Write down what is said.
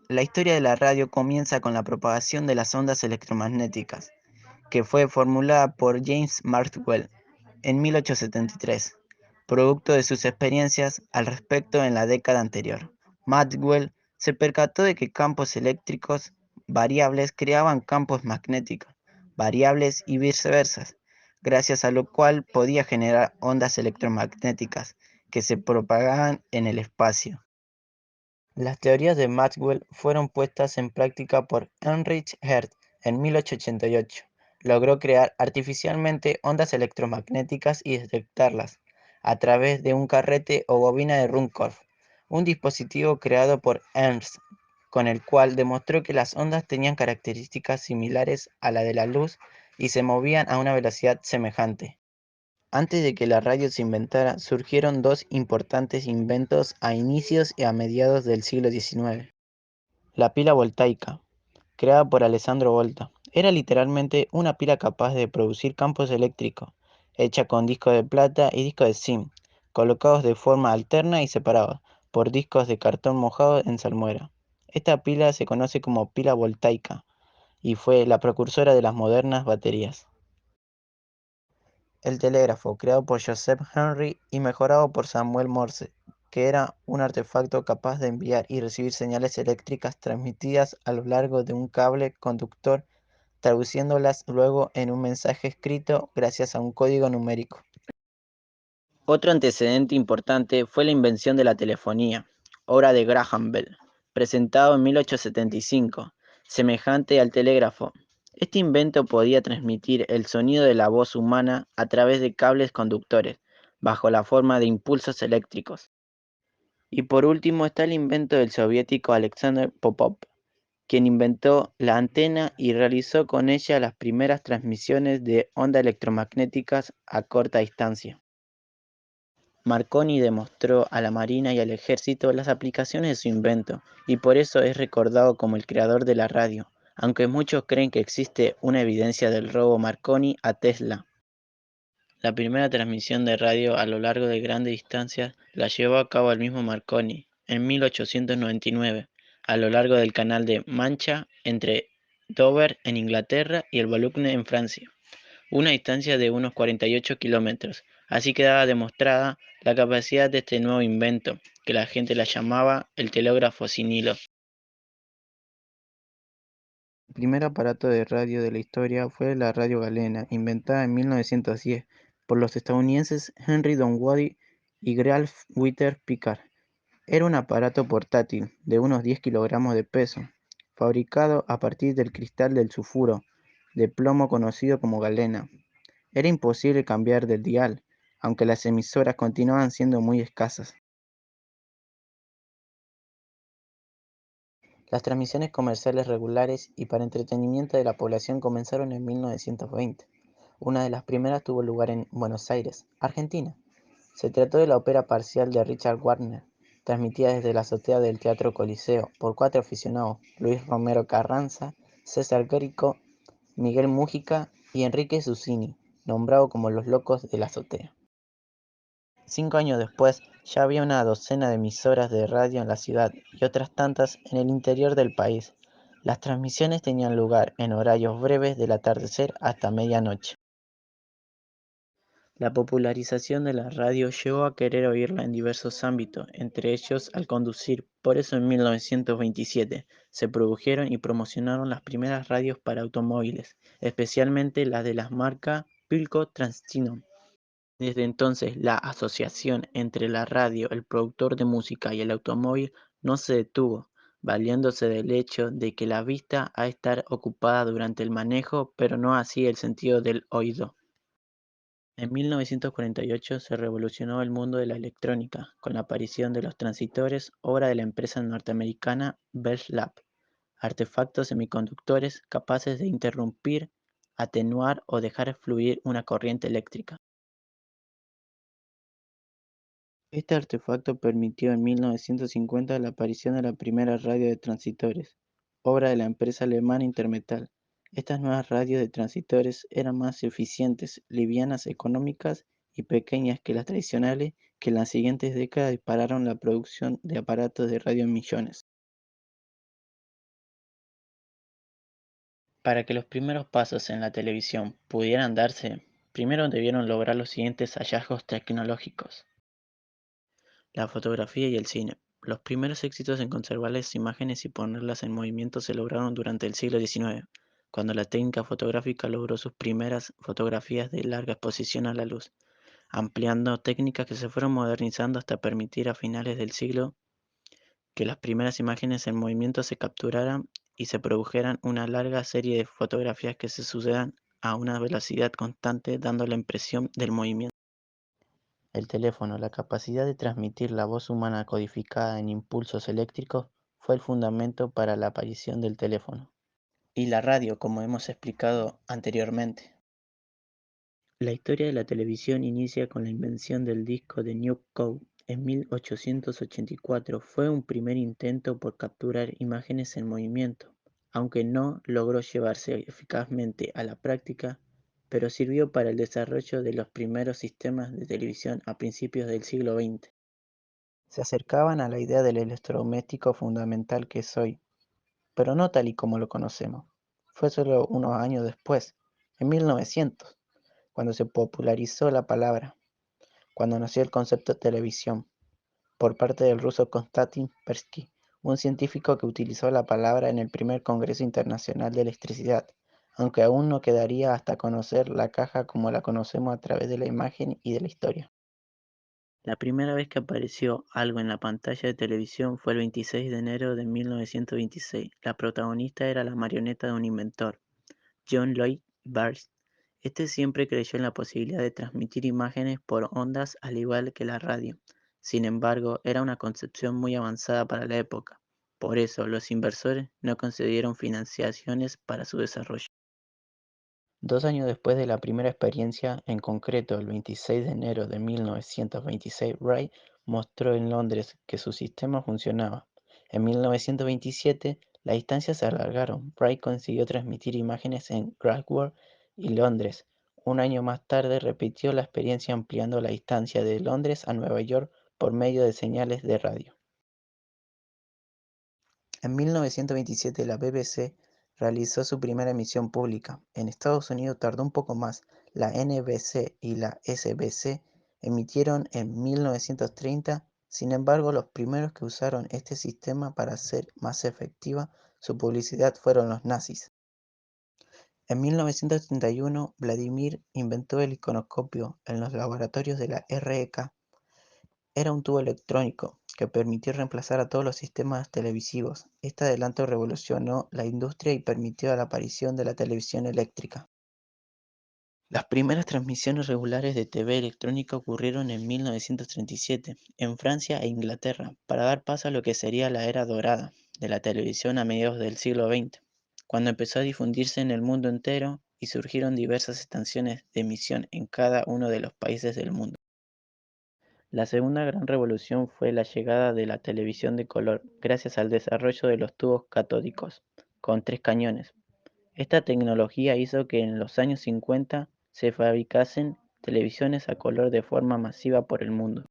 La historia de la radio comienza con la propagación de las ondas electromagnéticas, que fue formulada por James Maxwell en 1873, producto de sus experiencias al respecto en la década anterior. Maxwell se percató de que campos eléctricos variables creaban campos magnéticos variables y viceversa, gracias a lo cual podía generar ondas electromagnéticas que se propagaban en el espacio. Las teorías de Maxwell fueron puestas en práctica por Heinrich Hertz en 1888. Logró crear artificialmente ondas electromagnéticas y detectarlas a través de un carrete o bobina de Ruhmkorff, un dispositivo creado por Ernst, con el cual demostró que las ondas tenían características similares a la de la luz y se movían a una velocidad semejante. Antes de que la radio se inventara, surgieron dos importantes inventos a inicios y a mediados del siglo XIX. La pila voltaica, creada por Alessandro Volta, era literalmente una pila capaz de producir campos eléctricos, hecha con discos de plata y discos de zinc, colocados de forma alterna y separados por discos de cartón mojado en salmuera. Esta pila se conoce como pila voltaica y fue la precursora de las modernas baterías. El telégrafo, creado por Joseph Henry y mejorado por Samuel Morse, que era un artefacto capaz de enviar y recibir señales eléctricas transmitidas a lo largo de un cable conductor, traduciéndolas luego en un mensaje escrito gracias a un código numérico. Otro antecedente importante fue la invención de la telefonía, obra de Graham Bell, presentado en 1875, semejante al telégrafo. Este invento podía transmitir el sonido de la voz humana a través de cables conductores, bajo la forma de impulsos eléctricos. Y por último está el invento del soviético Alexander Popov, quien inventó la antena y realizó con ella las primeras transmisiones de ondas electromagnéticas a corta distancia. Marconi demostró a la Marina y al Ejército las aplicaciones de su invento, y por eso es recordado como el creador de la radio, aunque muchos creen que existe una evidencia del robo Marconi a Tesla. La primera transmisión de radio a lo largo de grandes distancias la llevó a cabo el mismo Marconi, en 1899, a lo largo del canal de Mancha entre Dover en Inglaterra y el Boulogne en Francia, una distancia de unos 48 kilómetros. Así quedaba demostrada la capacidad de este nuevo invento, que la gente la llamaba el telégrafo sin hilo. El primer aparato de radio de la historia fue la radio galena, inventada en 1910 por los estadounidenses Henry Dunwoody y Ralph Winter Pickard. Era un aparato portátil de unos 10 kilogramos de peso, fabricado a partir del cristal del sulfuro de plomo conocido como galena. Era imposible cambiar del dial, aunque las emisoras continuaban siendo muy escasas. Las transmisiones comerciales regulares y para entretenimiento de la población comenzaron en 1920. Una de las primeras tuvo lugar en Buenos Aires, Argentina. Se trató de la ópera parcial de Richard Wagner, transmitida desde la azotea del Teatro Coliseo por cuatro aficionados: Luis Romero Carranza, César Querico, Miguel Múgica y Enrique Susini, nombrado como los locos de la azotea. 5 años después, ya había una docena de emisoras de radio en la ciudad y otras tantas en el interior del país. Las transmisiones tenían lugar en horarios breves del atardecer hasta medianoche. La popularización de la radio llevó a querer oírla en diversos ámbitos, entre ellos al conducir. Por eso en 1927 se produjeron y promocionaron las primeras radios para automóviles, especialmente las de la marca Philco Transtino. Desde entonces, la asociación entre la radio, el productor de música y el automóvil no se detuvo, valiéndose del hecho de que la vista ha de estar ocupada durante el manejo, pero no así el sentido del oído. En 1948 se revolucionó el mundo de la electrónica con la aparición de los transistores, obra de la empresa norteamericana Bell Labs, artefactos semiconductores capaces de interrumpir, atenuar o dejar fluir una corriente eléctrica. Este artefacto permitió en 1950 la aparición de la primera radio de transistores, obra de la empresa alemana Intermetal. Estas nuevas radios de transistores eran más eficientes, livianas, económicas y pequeñas que las tradicionales, que en las siguientes décadas dispararon la producción de aparatos de radio en millones. Para que los primeros pasos en la televisión pudieran darse, primero debieron lograr los siguientes hallazgos tecnológicos: la fotografía y el cine. Los primeros éxitos en conservar las imágenes y ponerlas en movimiento se lograron durante el siglo XIX, cuando la técnica fotográfica logró sus primeras fotografías de larga exposición a la luz, ampliando técnicas que se fueron modernizando hasta permitir a finales del siglo que las primeras imágenes en movimiento se capturaran y se produjeran una larga serie de fotografías que se sucedan a una velocidad constante, dando la impresión del movimiento. El teléfono, la capacidad de transmitir la voz humana codificada en impulsos eléctricos, fue el fundamento para la aparición del teléfono. Y la radio, como hemos explicado anteriormente. La historia de la televisión inicia con la invención del disco de New Code en 1884. Fue un primer intento por capturar imágenes en movimiento, aunque no logró llevarse eficazmente a la práctica, pero sirvió para el desarrollo de los primeros sistemas de televisión a principios del siglo XX. Se acercaban a la idea del electrodoméstico fundamental que es hoy, pero no tal y como lo conocemos. Fue solo unos años después, en 1900, cuando se popularizó la palabra, cuando nació el concepto de televisión, por parte del ruso Konstantin Persky, un científico que utilizó la palabra en el primer Congreso Internacional de Electricidad, aunque aún no quedaría hasta conocer la caja como la conocemos a través de la imagen y de la historia. La primera vez que apareció algo en la pantalla de televisión fue el 26 de enero de 1926. La protagonista era la marioneta de un inventor, John Lloyd Barnes. Este siempre creyó en la posibilidad de transmitir imágenes por ondas al igual que la radio. Sin embargo, era una concepción muy avanzada para la época. Por eso, los inversores no concedieron financiaciones para su desarrollo. 2 años después de la primera experiencia, en concreto el 26 de enero de 1926, Wright mostró en Londres que su sistema funcionaba. En 1927, las distancias se alargaron. Wright consiguió transmitir imágenes en Glasgow y Londres. Un año más tarde repitió la experiencia ampliando la distancia de Londres a Nueva York por medio de señales de radio. En 1927 la BBC realizó su primera emisión pública. En Estados Unidos tardó un poco más. La NBC y la SBC emitieron en 1930. Sin embargo, los primeros que usaron este sistema para hacer más efectiva su publicidad fueron los nazis. En 1931, Vladimir inventó el iconoscopio en los laboratorios de la REK. Era un tubo electrónico que permitió reemplazar a todos los sistemas televisivos. Este adelanto revolucionó la industria y permitió la aparición de la televisión eléctrica. Las primeras transmisiones regulares de TV electrónica ocurrieron en 1937 en Francia e Inglaterra, para dar paso a lo que sería la era dorada de la televisión a mediados del siglo XX, cuando empezó a difundirse en el mundo entero y surgieron diversas estaciones de emisión en cada uno de los países del mundo. La segunda gran revolución fue la llegada de la televisión de color, gracias al desarrollo de los tubos catódicos, con 3 cañones. Esta tecnología hizo que en los años 50 se fabricasen televisiones a color de forma masiva por el mundo.